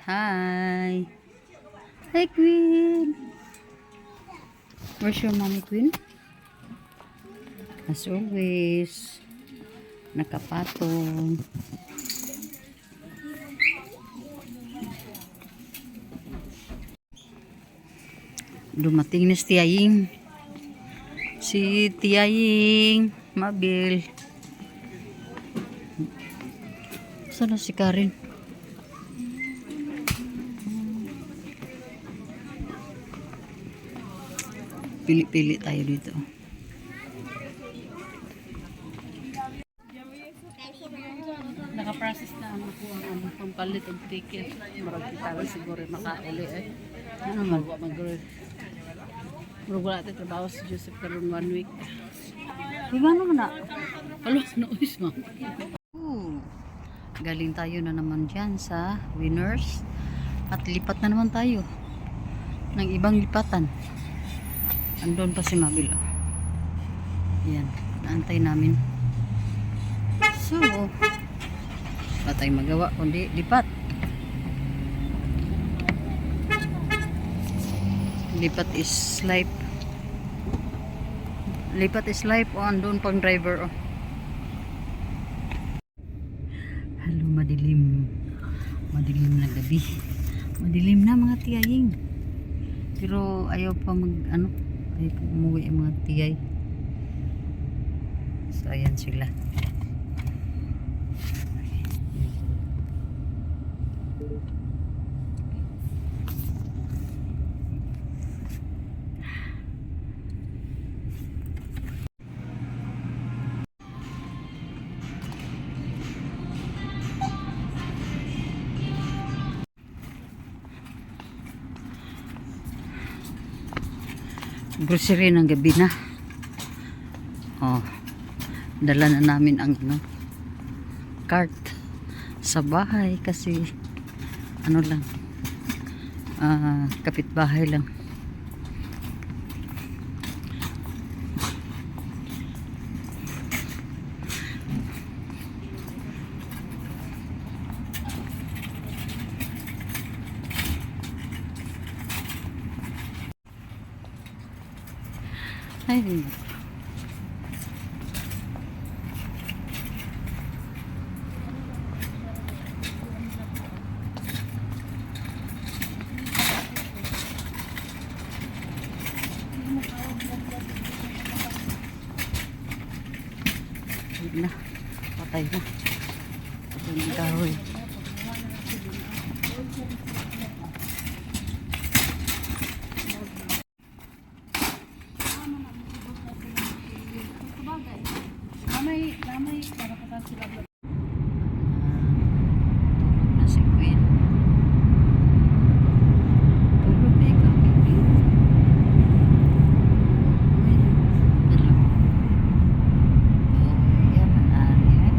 Hi. Hi, Queen. Where's your mommy, Queen? As always, nakapatong. Dumating na si Tiyaying. Si Tiyaying. Mabil. Saan na si Karen? Pili-pili tayo dito. Naka-process na ang nakuha ang pampalit ng ticket. Marag kita siguro makauli eh. Ano mag-gawin? Pero wala tayo trabaho si Joseph karon 1 week. Diba naman na? Alos na uis ma. Galing tayo na naman dyan sa Winners. At lipat na naman tayo ng ibang lipatan. Andun pa si Mabil. Yan. Naantay namin. So, wala tayong magawa kundi lipat. Lipat is life. Lipat is life. O, andun pang driver. O. Hello, madilim. Madilim na gabi. Madilim na mga tiyaying. Pero ayaw pa ayaw pa umuwi ang mga tiyay. So, ayan sila. Grocery ng gabi na. Oh, dala na namin ang cart sa bahay kasi lang kapitbahay lang. Ay, na, patay na. Patay ng kahoy. Lamay para patas sila. Tulog na si Queen. Tulog na ikaw, Queen. Tulog. Oh, yan, manari eh.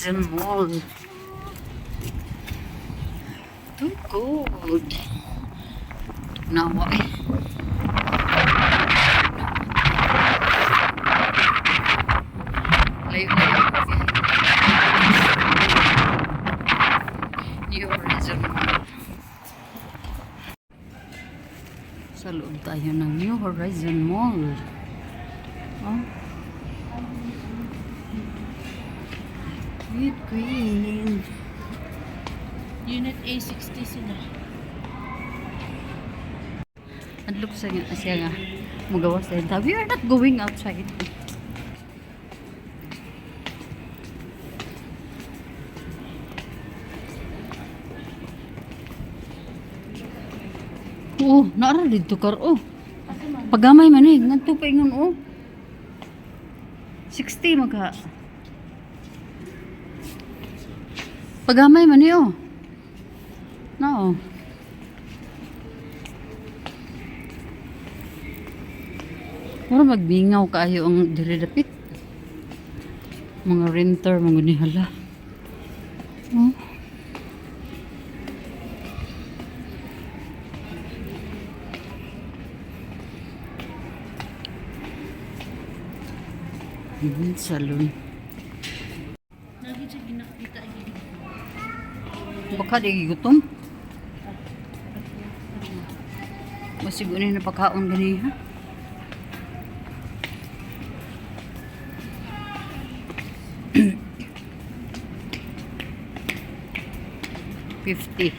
Horizon Mall. Too good. Nawa eh. Layo-layo. New Horizon Mall. Sa loob tayo ng New Horizon Mall. Oh. Sweet Queen. Unit A60 sila. Adlok sa siya nga. Magawas tayo. We are not going outside. Oo, naara dito kar. Oh. Pagamay man eh. Nganto pa ingon oh. 60 maka. Pagamay man eh oh. No. Mura magbingaw kayo ang diridapit. Mga renter, mga nihala. Oh. Ibon salon. Lagi siya ginakita. Baka di gutom. Masigo na napakaon gani ha. $50.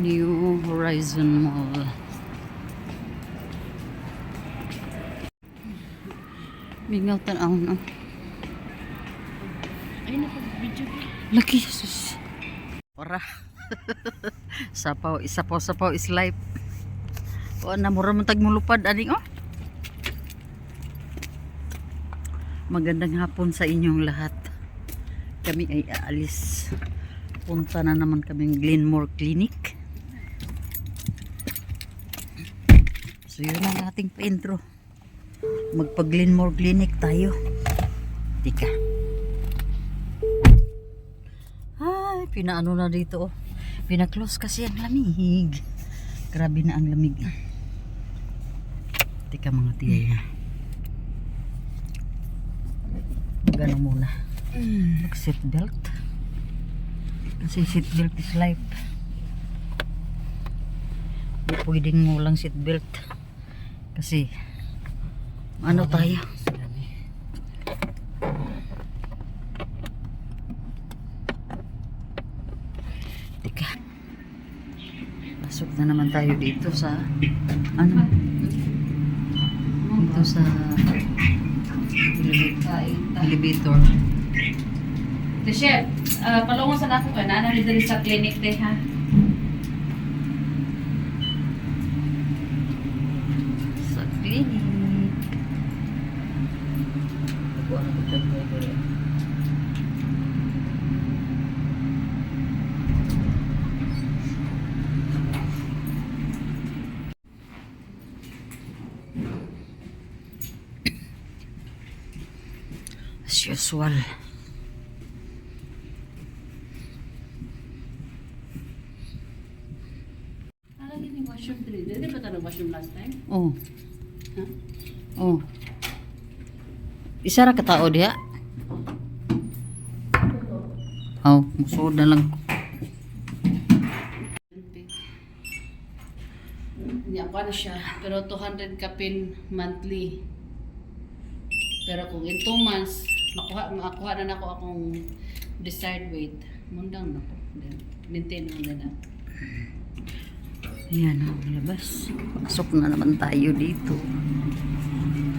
New Horizon Mall. Mingaw tanaw no. Ay, nakapag-video. Laki sus. Para. Sapaw is life. O na mura man tag mulupad aning oh. Magandang hapon sa inyong lahat. Kami ay aalis. Punta na naman kaming Glenmore Clinic. So yun ang ating pa-intro. Magpa-Glenmore Clinic tayo. Tika. Ay, pinaano na dito oh. Pina-close kasi ang lamig. Grabe na ang lamig. Tika mga tiyay ha. Gano muna. Mag seatbelt. Kasi seatbelt is life. Hindi pwedeng walang seatbelt. Kasi ano tayo? Tika. Pasok na naman tayo dito sa ano? Dito sa elevator. The chef, palungo sa nako ka na dali sa clinic te ha. Sa clinic. Ako ang nagtatapos ko rin. As usual. Lagi ni washroom dili. Dili ba ta washroom last time? Oh. Ha? Oh. Isa ra ka tao diha. Oh, musod na lang. Hindi ako na siya. Pero 200 kapin monthly. Pero kung in 2 months, makuha na ako akong desired weight. Mundang na ko. Then, maintain mo na na. Ayan ang labas. Pasok na naman tayo dito.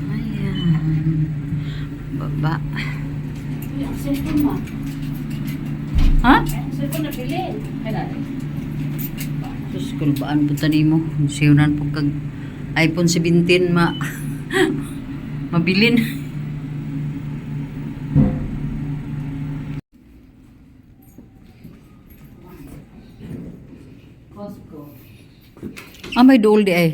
Ayan. Baba. Ang cellphone mo. Ha? Ang cellphone na bilhin. Kaya na. Tapos kulbaan po tani mo. Siyunan po kag iPhone 17 mabilin. may dool di ay.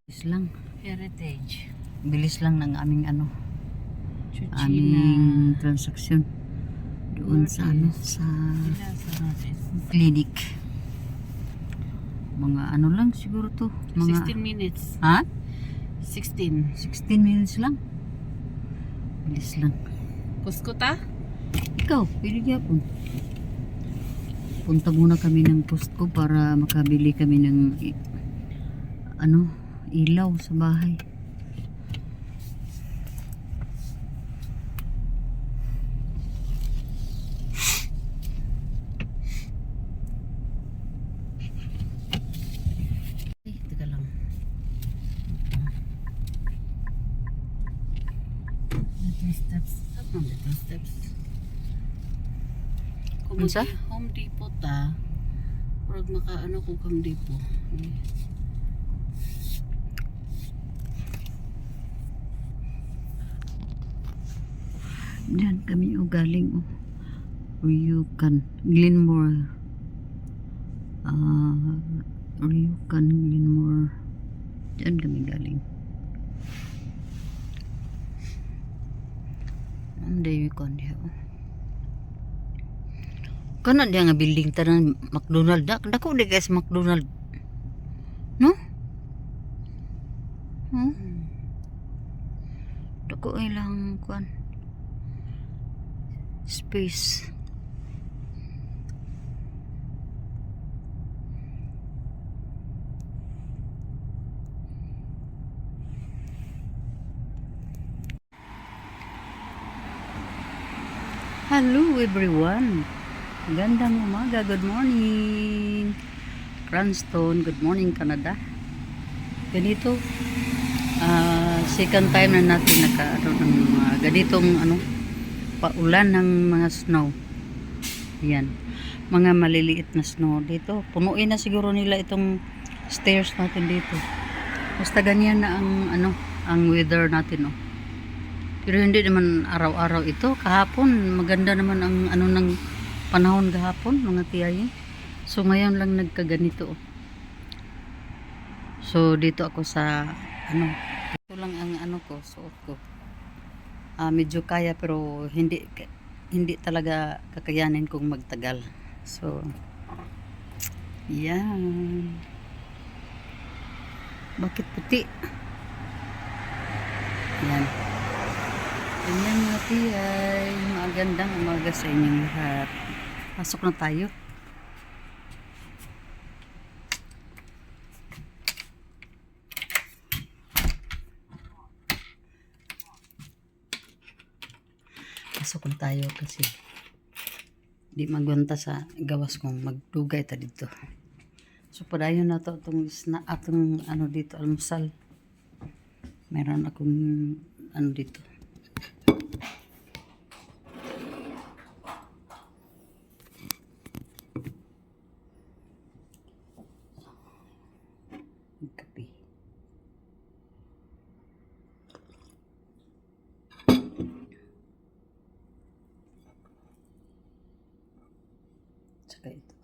Bilis lang. Heritage. Bilis lang ng aming ano, Chuchina. aming transaksyon doon sa ano, sa clinic. Mga ano lang siguro to, mga 16 minutes. ha? 16. 16 minutes lang. Bilis lang. Kuskuta? Ikaw, pili gyapon. Punta muna kami ng Costco para makabili kami ng ano, ilaw sa bahay. Ay, teka lang. Little steps. Ano little steps? Kung Unsa? Home Depot ta, pero maka ano kung Home Depot. Diyan kami galing Ryukan, Glenmore. Ryukan, Glenmore. Diyan kami galing. Ang dayo ko niya. Kana diya nga building tanan McDonald. Dako di guys McDonald. No? Hmm? Dako ilang kuan. Space. Hello everyone. Gandang umaga. Good morning. Cranston. Good morning Canada. Ganito. Second time na natin nakaano ng mga ganitong ano paulan ng mga snow. Yan. Mga maliliit na snow dito. Punuin na siguro nila itong stairs natin dito. Basta ganyan na ang ano, ang weather natin, oh. Pero hindi naman araw-araw ito. Kahapon maganda naman ang ano ng panahon kahapon, mga tiyayin. So ngayon lang nagkaganito, oh. So dito ako sa ano, ito lang ang ano ko, suot ko. Medyo kaya pero hindi talaga kakayanin kong magtagal. So yan. Bakit puti? Yan. Ganyan mga tiyay. Magandang umaga sa inyong lahat. Pasok na tayo. Pasok na tayo kasi di magwanta sa gawas kong magdugay ta dito. So padayon na to atong ano dito almusal. Meron akong ano dito. Kape. Saka ito.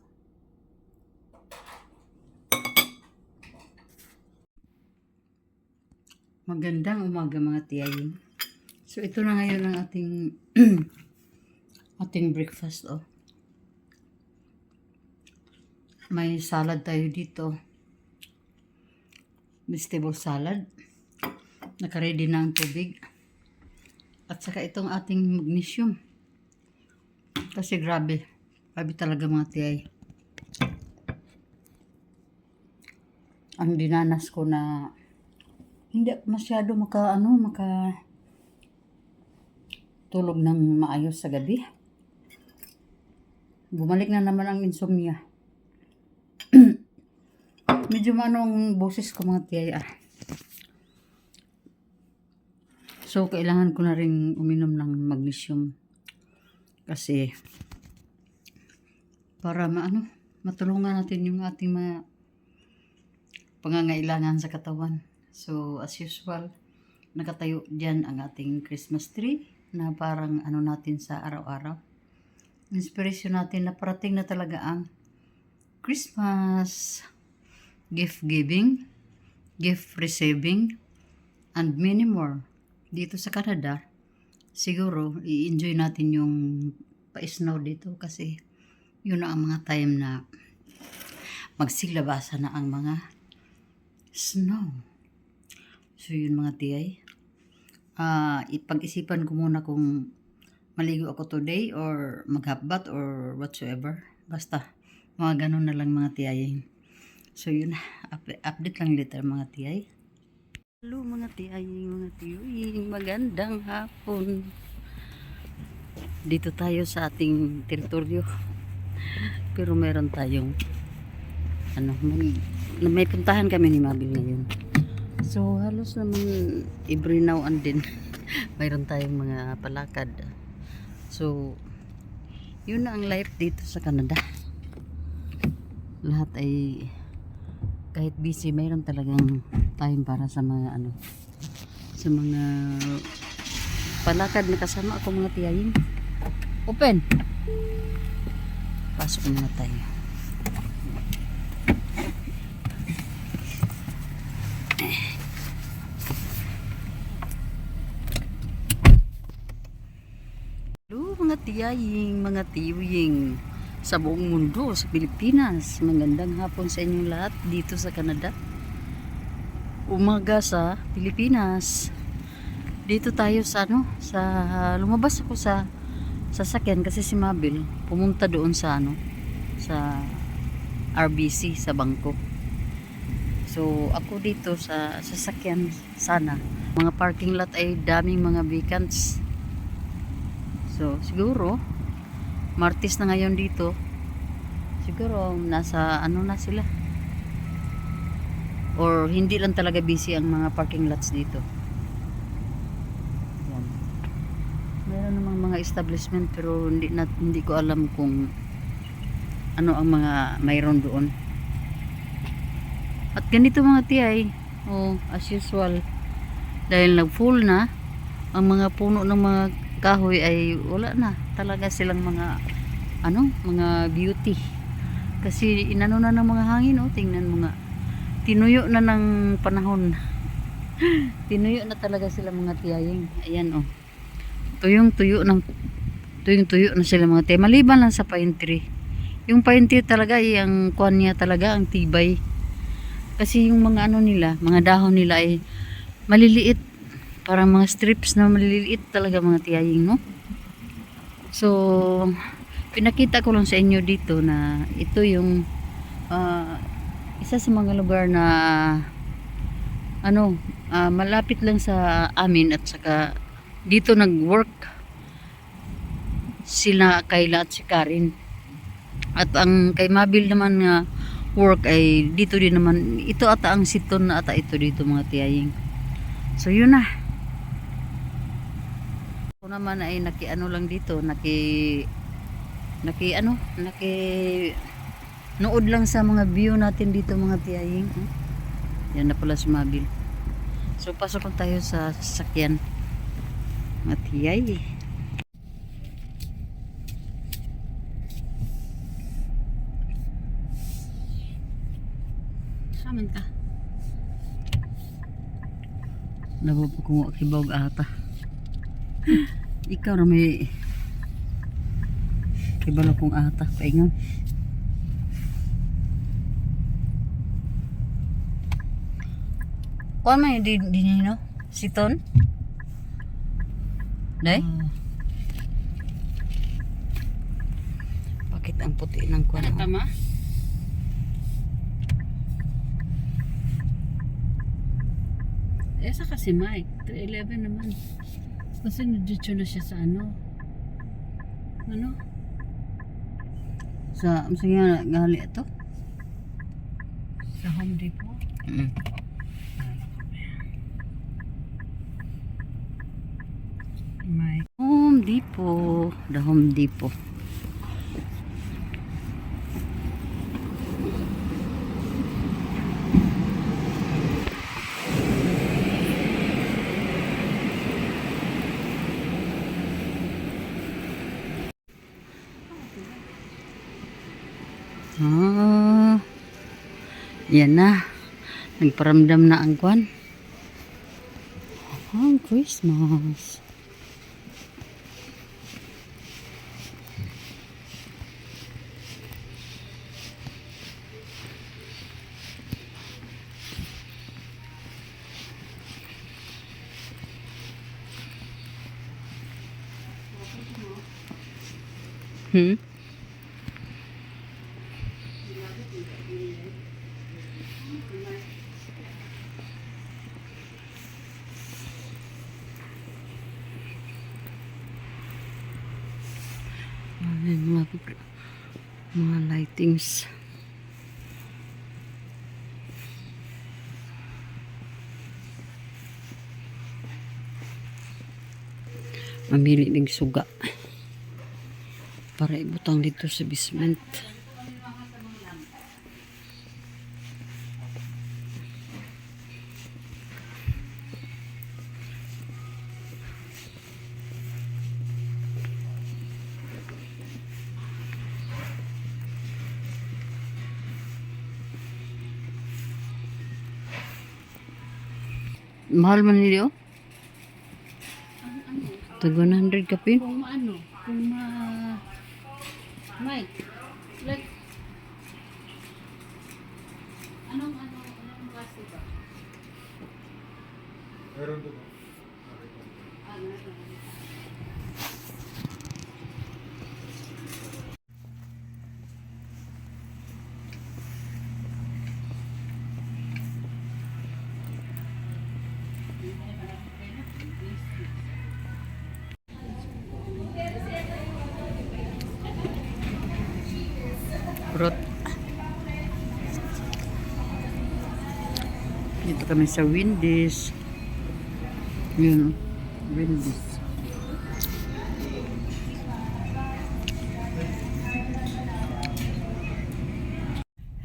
Magandang umaga mga tiyayin. So ito na ngayon ang ating ating breakfast, oh. May salad tayo dito. Vegetable salad. Naka-ready na ang tubig. At saka itong ating magnesium. Kasi grabe. Grabe talaga mga tiyay. Ang dinanas ko na hindi masyado maka tulog ng maayos sa gabi. Bumalik na naman ang insomnia. Medyo manong boses ko mga tiyay. So kailangan ko na rin uminom ng magnesium. Kasi para matulungan natin yung ating mga pangangailangan sa katawan. So, as usual, nakatayo dyan ang ating Christmas tree na parang ano natin sa araw-araw. Inspiration natin na parating na talaga ang Christmas, gift giving, gift receiving, and many more. Dito sa Canada, siguro i-enjoy natin yung pa-snow dito kasi yun na ang mga time na magsilabasa na ang mga snow. So yun mga tiyay. Ipag-isipan ko muna kung maligo ako today or maghabat or whatsoever. Basta mga ganun na lang mga tiyay. So yun, update lang later mga tiyay. Hello mga tiyay, mga tiyuing, magandang hapon. Dito tayo sa ating teritoryo. Pero meron tayong may puntahan kami ni Mabil ngayon. So halos naman every now and then mayroon tayong mga palakad. So yun na ang life dito sa Canada. Lahat ay kahit busy, mayroon talagang time para sa mga sa mga palakad na kasama ako mga tiyayin. Open! Pasok muna tayo. Hello mga tiyaying, mga tiyuying sa buong mundo, sa Pilipinas. Magandang hapon sa inyong lahat dito sa Canada. Umaga sa Pilipinas. Dito tayo sa lumabas ako sa sasakyan kasi si Mabil pumunta doon sa sa RBC sa bangko. So ako dito sa sasakyan sana. Mga parking lot ay daming mga vacants. So siguro Martes na ngayon dito. Siguro nasa na sila. Or hindi lang talaga busy ang mga parking lots dito. Yan. Meron namang mga establishment pero hindi ko alam kung ano ang mga mayroon doon. At ganito mga tiyay, as usual, dahil nag-full na ang mga puno ng mga kahoy ay wala na talaga silang mga mga beauty kasi inano na ng mga hangin. Tingnan mo nga, tinuyo na ng panahon. Tinuyo na talaga sila mga tiyaying. Ayan tuyong-tuyo na sila mga tiyay, maliban lang sa pine tree. Yung pine tree talaga ang kuwan niya talaga ang tibay kasi yung mga nila, mga dahon nila ay maliliit. Parang mga strips na maliliit talaga mga tiyaying, no? So, pinakita ko lang sa inyo dito na ito yung isa sa mga lugar na malapit lang sa amin at saka dito nag-work sila Kayla at si Karin. At ang kay Mabil naman nga work ay dito din naman. Ito ata ang siton na ata ito dito mga tiyaying. So, yun na. Ako naman ay lang dito, nood lang sa mga view natin dito mga tiyaying. Yan na pala si Mabil. So pasok lang tayo sa sasakyan mga tiyay. Saman ka nabo po kung kibawag ata. Ikaw na may kibalo kong ata paingon. Kuan man di no? Siton? Day? Bakit ang puti ng kuan? Tama? Esa kasi Mike, 311 naman. Kasi nadyo na siya sa Sa nga gali ito? Sa Home Depot. Mike. Home Depot. The Home Depot. Yan na. Nagparamdam na ang kwan. Ang Christmas. Hmm? Ayan, mga lightings. Mamili ng suga para ibutang dito sa basement. Mahal man nila, oh. Tag 100 kapin. Kung ano, kung Mike, like, anong klase ba? Meron doon. Rot. Dito kami sa Wendy's. Yun, Wendy's.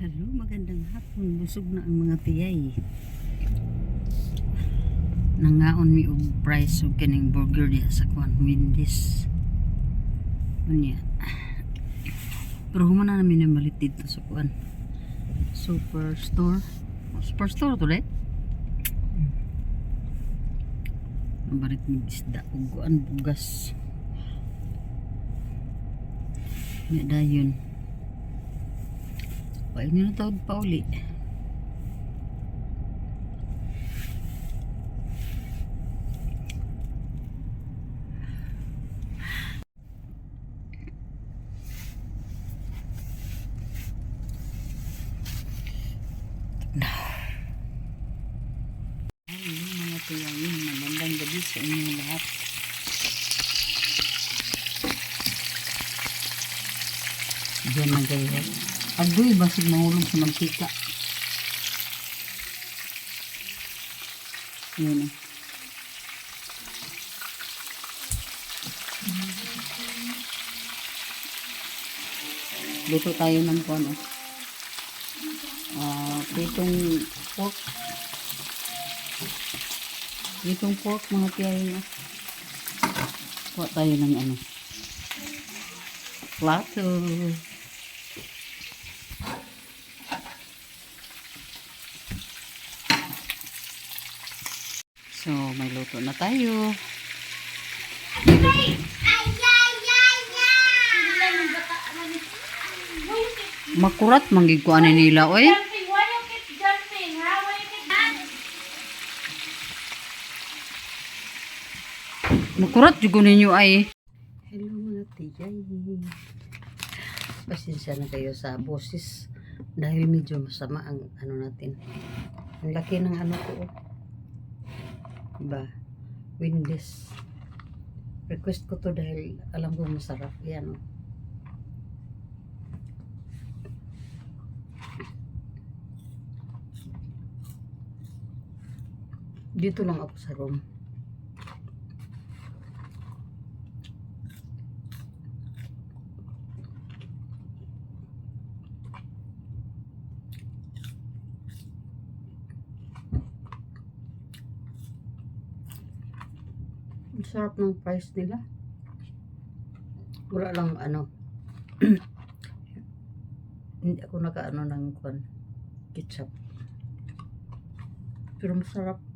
Hello, magandang hapon. Busog na ang mga tiyay. Nangaon mi og price og kining burger diha sa kwan Wendy's. Unya. Pero humana namin yung malit dito sa kuan. Superstore. Superstore to le. Mabarit ng isda o kuan bugas. May dayon. Pain nyo na tawag pa uli. Mga tuyangin, magandang gabi sa inyo lahat. Diyan na gaya. Agoy, basig mahulog sa mantika. Yan o. Luto tayo ng kono. Pitong pork. Itong pork mga tiyahin na. Kuha tayo ng ano. Plato. So, may luto na tayo. Makurat manggig ko ani nila, oy. Makurat juga ninyo ay. Hello mga tiyay. Pasensya na kayo sa boses dahil medyo masama ang ano natin. Ang laki ng ano ko. Diba? Wendy's. Request ko to dahil alam ko masarap. Yan o. Dito lang ako sa room. Ang sarap ng price nila. Wala lang ano. Hindi ako nakaano ng kwan. ketchup. Pero masarap.